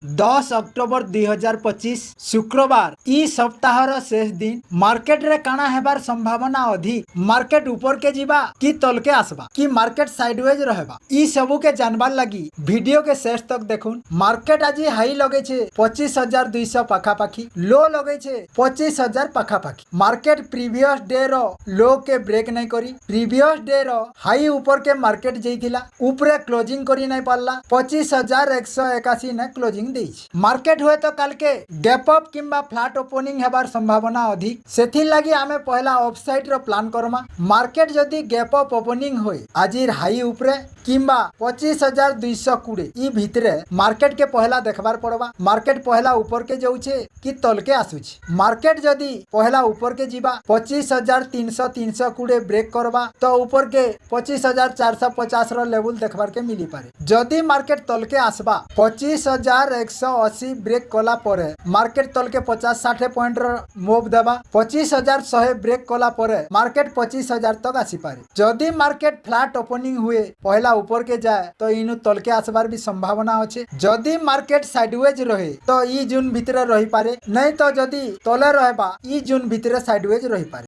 10 October 2025 शुक्रवार ई सप्ताहर शेष दिन मार्केट रे काना हेबार संभावना अधिक। मार्केट ऊपर के जीवा कि तल के आसबा कि मार्केट साइडवेज रहबा ई सबू के जानबार लगी वीडियो के शेष तक देखुन। मार्केट आज हाई लगे छे 25,200 पाखापाखी, लो लगे छे 25,000 पाखापाखी। मार्केट प्रीवियस डे रो लो के ब्रेक नहीं करी, प्रीवियस डे रो हाई ऊपर के मार्केट जाइथिला, ऊपरे क्लोजिंग करी नहीं पारला, 25,181 ने क्लोजिंग मार्केट हुए तो काल के गैप अप किंबा फ्लैट ओपनिंग हेबार संभावना अधिक। सेथि लगी आमे पहला ऑफसाइड रो प्लान करमा। मार्केट जदी गैप अप ओपनिंग होए आजिर हाई ऊपरे किंबा 25,220 ई भितरे मार्केट के पहला देखबार पड़वा। मार्केट पहला ऊपर के जाउछे कि तल के आसुछे। मार्केट जदी पहला ऊपर के जीवा 25,320 ब्रेक करवा तो ऊपर के 25,450 रो लेवल देखबार के मिली पारे। जदी मार्केट तल के आसबा 25,180 ब्रेक कला परे मार्केट तल के 50-60 पॉइंट रो मूव देबा, 25,100 ब्रेक कला परे मार्केट 25,000 तक आसी पारे। जदी मार्केट फ्लैट ओपनिंग हुए पहला ऊपर के जाए तो इनु तल के आसबार भी संभावना अच्छे। जदी मार्केट साइडवेज रहे तो ई जून भितरे रही पारे, नहीं तो जदी तले रहबा ई जून भितरे साइडवेज रही पारे।